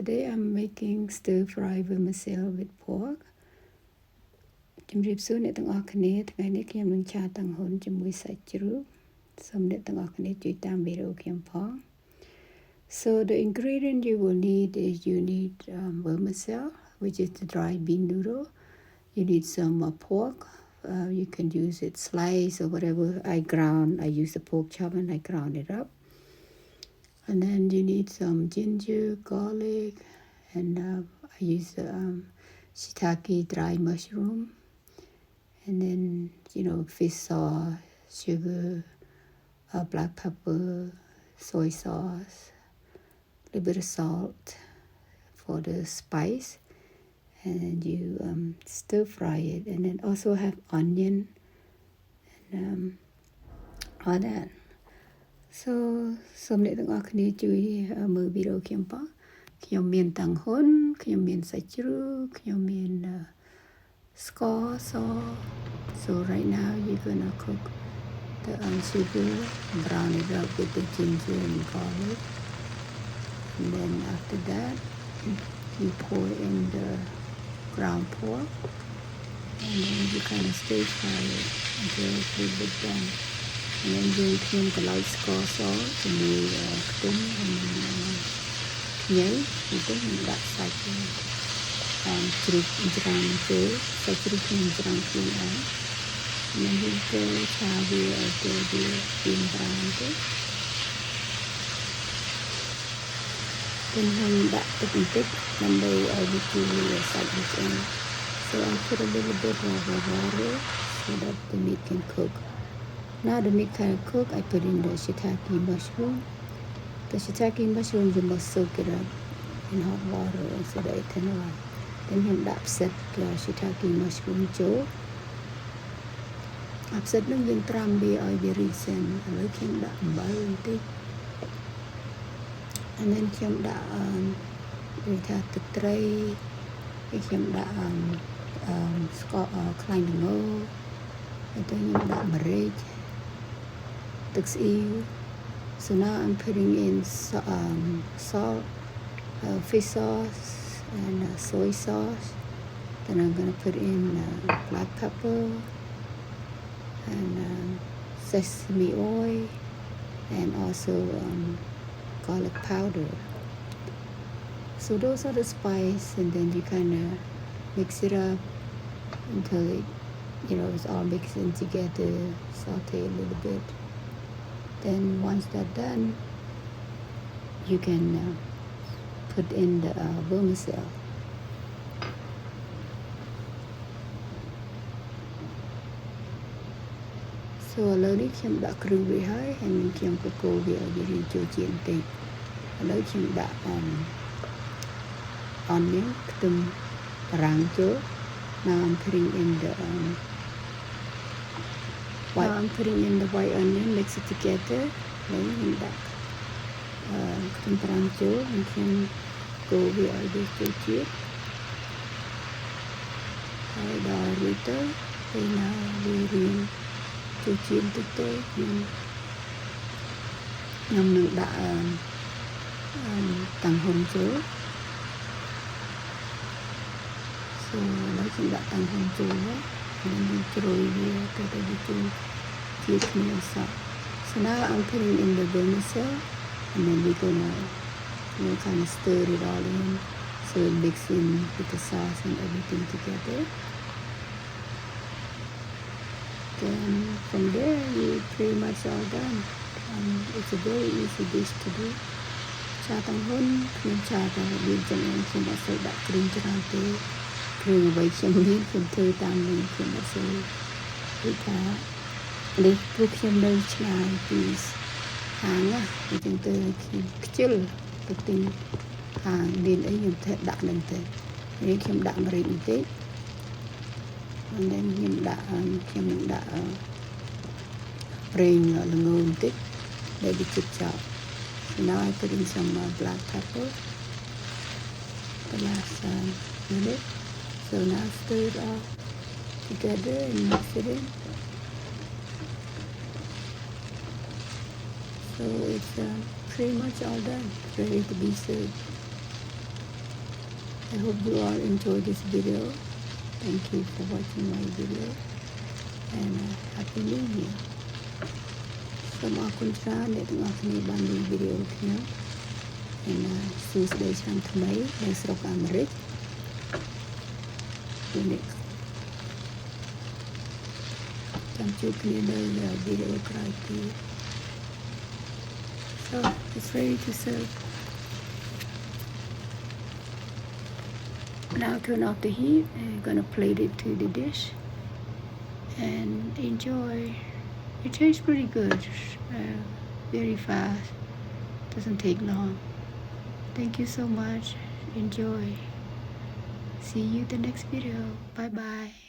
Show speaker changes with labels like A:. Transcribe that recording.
A: today I'm making stir fried vermicelli with pork. ជំរាបសួរអ្នកទាំងអស់គ្នាថ្ងៃនេះខ្ញុំនឹងឆាតង្ហ៊ុនជាមួយសាច់ជ្រូកសូមអ្នកទាំងអស់គ្នាជួយតាមវីដេអូខ្ញុំផង So the ingredient you will need is you need vermicelli, which is the dry bean noodle. You need some pork. You can use it slice or whatever. I use the pork chop and I ground it up. And then you need some ginger, garlic, and I use shiitake dry mushroom. And then, fish sauce, sugar, black pepper, soy sauce, a little bit of salt for the spice. And then you stir fry it. And then also have onion and all that. So សូមអ្នកទាំងអស់គ្នាជួយមើលវីដេអូខ្ញុំផងខ្ញុំមានតង្ហ៊ុនខ្ញុំមានសាច់ជ្រូកខ្ញុំមានស្ករស So right now you're gonna cook the sugar and brown it up with the ginger and garlic. And then after that you pour in the ground pork and then you kind of stir fry it until it's a little bit done. And then យើងខ្ញុំកន្លៃស្ករសជាមួយខ្ទឹមនិងខ្ញីទៅខ្ញុំដាក់សាច់ជ្រូកច្រាំចូលសាច់ជ្រូកខ្ញុំច្រាំខ្លួនឯងហើយយើងទៅឆាវាឲ្យទៅវាពៀនប្រាំទៅខ្ញុំដាក់ទឹកបន្តិចដើម្បីឲ្យវាជួយសាច់វាឆ្អិន So I put a little bit of water so that the meat can cook. Now the meat kind of cook, I put in the shiitake mushroom. The shiitake mushroom, you must soak it up in hot water so that it can rot. Then you upset the shiitake mushroomចូល upset នឹងយើងត្រាំវាឲ្យវារីសិនឥឡូវខ្ញុំដាក់អំបិលបន្តិច and then ខ្ញុំដាក់ដូចថាទឹកត្រីហើយខ្ញុំដាក់ស្ករខ្លាញ់ល្ងហើយទៅខ្ញុំដាក់ម្រេច So now I'm putting in salt, fish sauce, and soy sauce. Then I'm going to put in black pepper and sesame oil and also garlic powder. So those are the spice, and then you kind of mix it up until it, it's all mixed in together. Saute a little bit. Then once that's done, you can put in the vermicelli. So ឥឡូវនេះខ្ញុំដាក់គ្រឿងវាហើយហើយនឹងខ្ញុំកកូរវាឲ្យវារីចូលជាតិបន្តិចឥឡូវខ្ញុំដាក់onion ខ្ទឹមបារាំងចូល Now I'm putting in the I'm putting in the white onion, mix it together. Then you back. Come brancho and can go with all this to it. I later. Then now we ring to chin to take. Nhâm nước đã tầng hồng chỗ. So lấy chúng đã tầng hồng chỗ. And then throw it to the little cake mix. So now I'm putting in the vermicelli, and then we're gonna, kind of stir it all in, so it mixes in with the sauce and everything together. Then from there, you're pretty much all done. It's a very easy dish to do. Cha tang hun, cream cha tang bean chanh and cream also that cream chanh too. គ្រឿងអ្វីខ្ញុំមានខ្ញុំធ្វើតាមនេះខ្ញុំអត់សូវដូចថានេះព្រោះខ្ញុំនៅឆ្ងាយពីហាងណាអញ្ចឹងទៅខ្ញុំខ្ជិលទៅទិញហាងមានអីខ្ញុំធ្វើដាក់នឹងទៅនេះខ្ញុំដាក់ម្រេចបន្តិចហើយខ្ញុំដាក់ប្រេងល្ងបន្តិចដែលវាជិតចប់ Now I put in some black pepper the last minute. So now stir it all together and mix it in. So it's pretty much all done, ready to be served. I hope you all enjoy this video. Thank you for watching my video and Happy New Year. សូមអរគុណច្រើនអ្នកទាំងអស់គ្នាបានមើលវីដេអូខ្ញុំ and សួស្តីឆ្នាំថ្មីនៅស្រុកអាមេរិក ចាំជួបគ្នានៅវីដេអូក្រោយទៀត So it's ready to serve. Now turn off the heat and gonna plate it to the dish and enjoy. It tastes pretty good, very fast, doesn't take long. Thank you so much. Enjoy. See you in the next video. Bye bye.